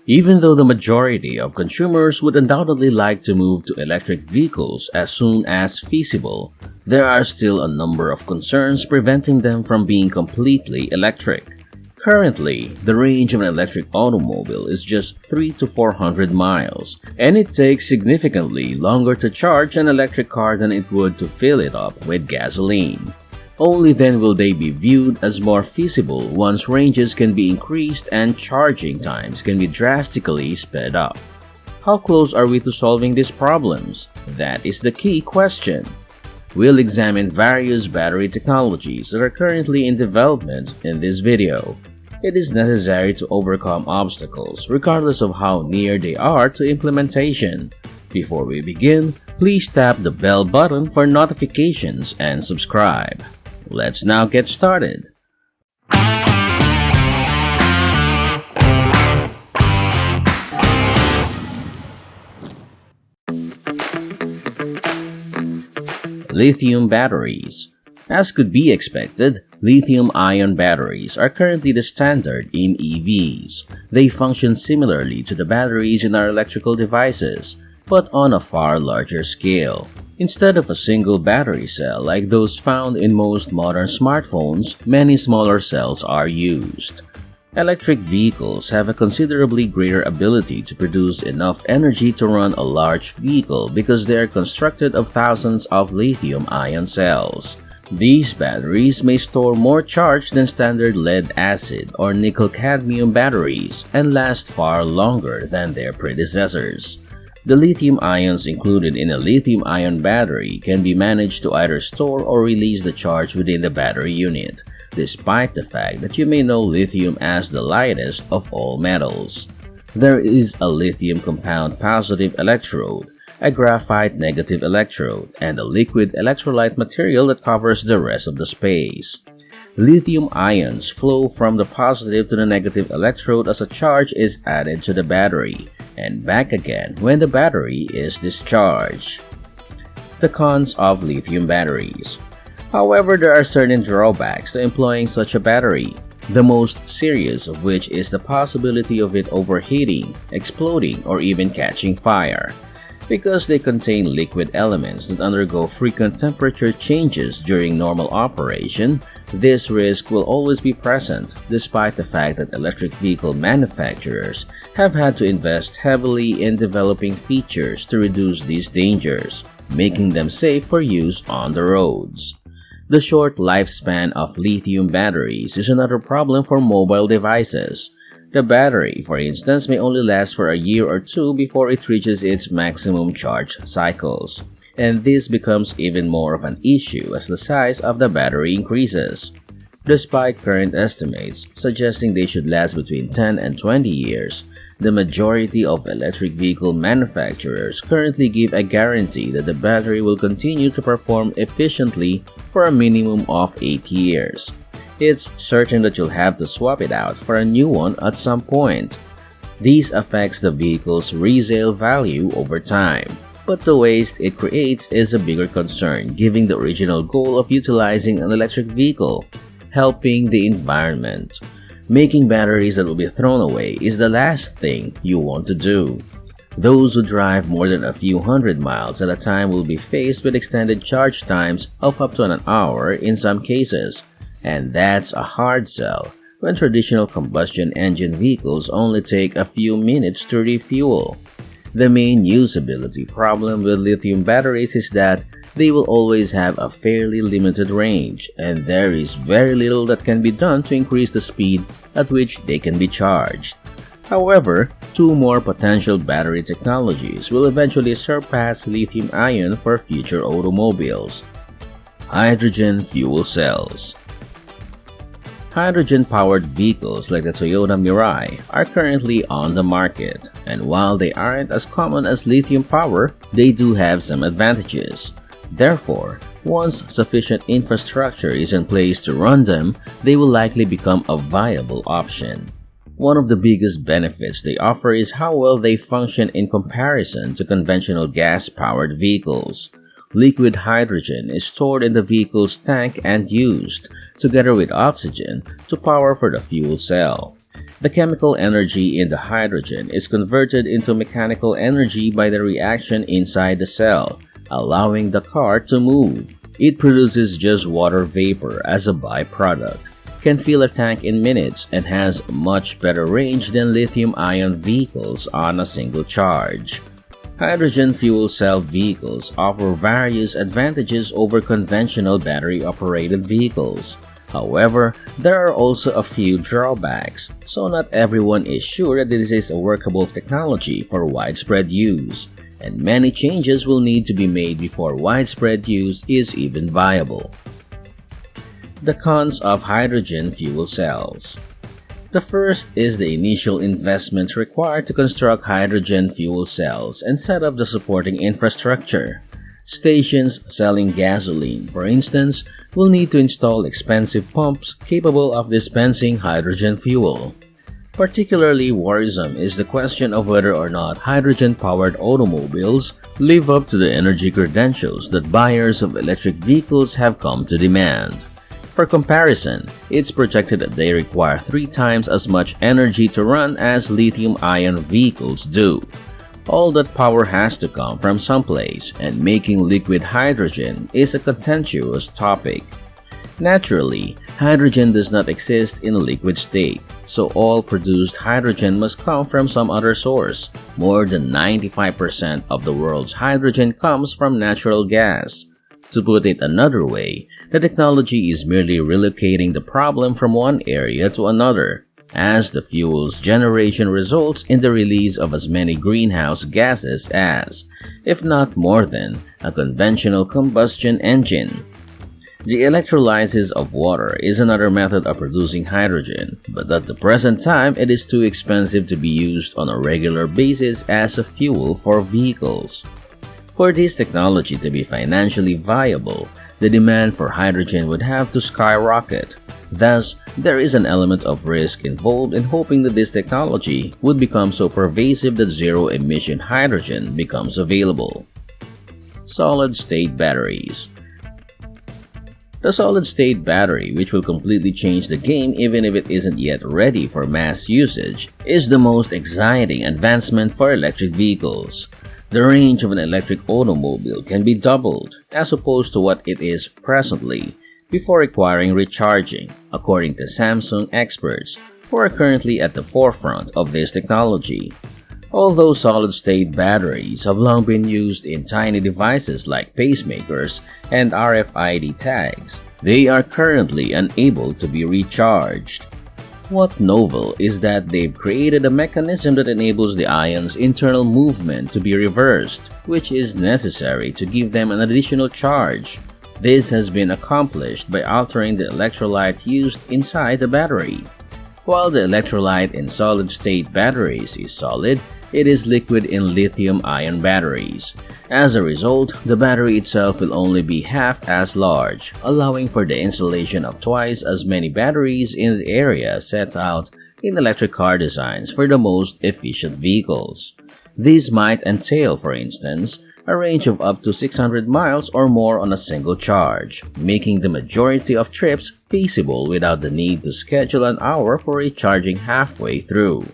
Even though the majority of consumers would undoubtedly like to move to electric vehicles as soon as feasible, there are still a number of concerns preventing them from being completely electric. Currently, the range of an electric automobile is just 300 to 400 miles, and it takes significantly longer to charge an electric car than it would to fill it up with gasoline. Only then will they be viewed as more feasible once ranges can be increased and charging times can be drastically sped up. How close are we to solving these problems? That is the key question. We'll examine various battery technologies that are currently in development in this video. It is necessary to overcome obstacles regardless of how near they are to implementation. Before we begin, please tap the bell button for notifications and subscribe. Let's now get started. Lithium batteries. As could be expected, lithium-ion batteries are currently the standard in EVs. They function similarly to the batteries in our electrical devices, but on a far larger scale. Instead of a single battery cell like those found in most modern smartphones, many smaller cells are used. Electric vehicles have a considerably greater ability to produce enough energy to run a large vehicle because they are constructed of thousands of lithium-ion cells. These batteries may store more charge than standard lead-acid or nickel-cadmium batteries and last far longer than their predecessors. The lithium ions included in a lithium-ion battery can be managed to either store or release the charge within the battery unit, despite the fact that you may know lithium as the lightest of all metals. There is a lithium compound positive electrode, a graphite negative electrode, and a liquid electrolyte material that covers the rest of the space. Lithium ions flow from the positive to the negative electrode as a charge is added to the battery, and back again when the battery is discharged. The cons of lithium batteries. However, there are certain drawbacks to employing such a battery, the most serious of which is the possibility of it overheating, exploding, or even catching fire. Because they contain liquid elements that undergo frequent temperature changes during normal operation, this risk will always be present, despite the fact that electric vehicle manufacturers have had to invest heavily in developing features to reduce these dangers, making them safe for use on the roads. The short lifespan of lithium batteries is another problem for mobile devices. The battery, for instance, may only last for a year or two before it reaches its maximum charge cycles, and this becomes even more of an issue as the size of the battery increases. Despite current estimates suggesting they should last between 10 and 20 years, the majority of electric vehicle manufacturers currently give a guarantee that the battery will continue to perform efficiently for a minimum of 8 years. It's certain that you'll have to swap it out for a new one at some point. This affects the vehicle's resale value over time, but the waste it creates is a bigger concern given the original goal of utilizing an electric vehicle, helping the environment. Making batteries that will be thrown away is the last thing you want to do. Those who drive more than a few hundred miles at a time will be faced with extended charge times of up to an hour in some cases. And that's a hard sell when traditional combustion engine vehicles only take a few minutes to refuel. The main usability problem with lithium batteries is that they will always have a fairly limited range, and there is very little that can be done to increase the speed at which they can be charged. However, two more potential battery technologies will eventually surpass lithium-ion for future automobiles. Hydrogen fuel cells. Hydrogen-powered vehicles like the Toyota Mirai are currently on the market, and while they aren't as common as lithium power, they do have some advantages. Therefore, once sufficient infrastructure is in place to run them, they will likely become a viable option. One of the biggest benefits they offer is how well they function in comparison to conventional gas-powered vehicles. Liquid hydrogen is stored in the vehicle's tank and used, together with oxygen, to power for the fuel cell. The chemical energy in the hydrogen is converted into mechanical energy by the reaction inside the cell, allowing the car to move. It produces just water vapor as a byproduct, can fill a tank in minutes, and has much better range than lithium-ion vehicles on a single charge. Hydrogen fuel cell vehicles offer various advantages over conventional battery-operated vehicles. However, there are also a few drawbacks, so not everyone is sure that this is a workable technology for widespread use, and many changes will need to be made before widespread use is even viable. The cons of hydrogen fuel cells. The first is the initial investment required to construct hydrogen fuel cells and set up the supporting infrastructure. Stations selling gasoline, for instance, will need to install expensive pumps capable of dispensing hydrogen fuel. Particularly worrisome is the question of whether or not hydrogen-powered automobiles live up to the energy credentials that buyers of electric vehicles have come to demand. For comparison, it's projected that they require 3 times as much energy to run as lithium-ion vehicles do. All that power has to come from someplace, and making liquid hydrogen is a contentious topic. Naturally, hydrogen does not exist in a liquid state, so all produced hydrogen must come from some other source. More than 95% of the world's hydrogen comes from natural gas. To put it another way, the technology is merely relocating the problem from one area to another, as the fuel's generation results in the release of as many greenhouse gases as, if not more than, a conventional combustion engine. The electrolysis of water is another method of producing hydrogen, but at the present time it is too expensive to be used on a regular basis as a fuel for vehicles. For this technology to be financially viable, the demand for hydrogen would have to skyrocket. Thus, there is an element of risk involved in hoping that this technology would become so pervasive that zero-emission hydrogen becomes available. Solid-state batteries. The solid-state battery, which will completely change the game even if it isn't yet ready for mass usage, is the most exciting advancement for electric vehicles. The range of an electric automobile can be doubled, as opposed to what it is presently, before requiring recharging, according to Samsung experts, who are currently at the forefront of this technology. Although solid-state batteries have long been used in tiny devices like pacemakers and RFID tags, they are currently unable to be recharged. What novel is that they've created a mechanism that enables the ion's internal movement to be reversed, which is necessary to give them an additional charge. This has been accomplished by altering the electrolyte used inside the battery. While the electrolyte in solid-state batteries is solid, it is liquid in lithium-ion batteries. As a result, the battery itself will only be half as large, allowing for the installation of twice as many batteries in the area set out in electric car designs for the most efficient vehicles. These might entail, for instance, a range of up to 600 miles or more on a single charge, making the majority of trips feasible without the need to schedule an hour for recharging halfway through.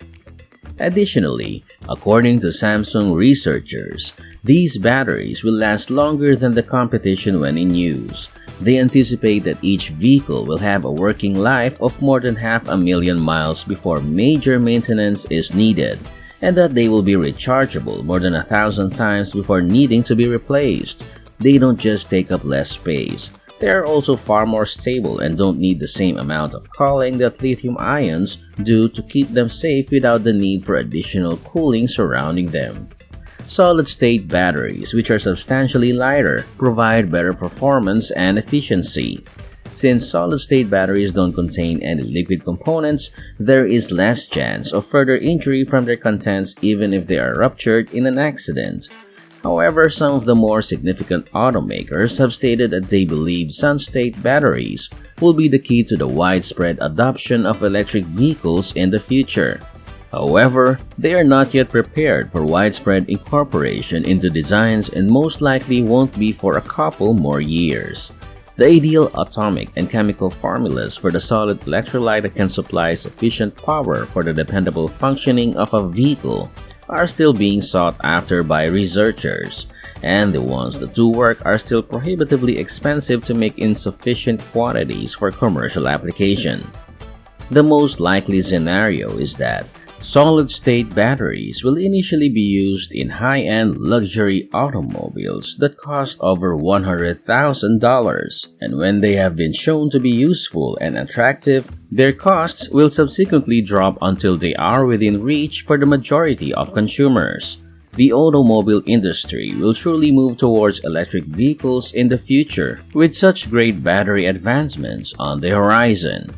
Additionally, according to Samsung researchers, these batteries will last longer than the competition when in use. They anticipate that each vehicle will have a working life of more than 500,000 miles before major maintenance is needed, and that they will be rechargeable more than 1,000 times before needing to be replaced. They don't just take up less space, they are also far more stable and don't need the same amount of cooling that lithium ions do to keep them safe without the need for additional cooling surrounding them. Solid-state batteries, which are substantially lighter, provide better performance and efficiency. Since solid-state batteries don't contain any liquid components, there is less chance of further injury from their contents even if they are ruptured in an accident. However, some of the more significant automakers have stated that they believe solid-state batteries will be the key to the widespread adoption of electric vehicles in the future. However, they are not yet prepared for widespread incorporation into designs and most likely won't be for a couple more years. The ideal atomic and chemical formulas for the solid electrolyte that can supply sufficient power for the dependable functioning of a vehicle are still being sought after by researchers, and the ones that do work are still prohibitively expensive to make in sufficient quantities for commercial application. The most likely scenario is that solid-state batteries will initially be used in high-end luxury automobiles that cost over $100,000, and when they have been shown to be useful and attractive, their costs will subsequently drop until they are within reach for the majority of consumers. The automobile industry will surely move towards electric vehicles in the future, with such great battery advancements on the horizon.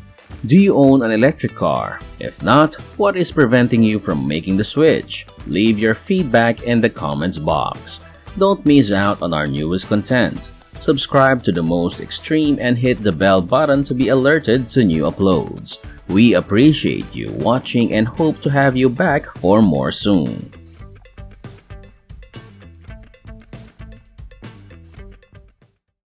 Do you own an electric car? If not, what is preventing you from making the switch? Leave your feedback in the comments box. Don't miss out on our newest content. Subscribe to the most extreme and hit the bell button to be alerted to new uploads. We appreciate you watching and hope to have you back for more soon.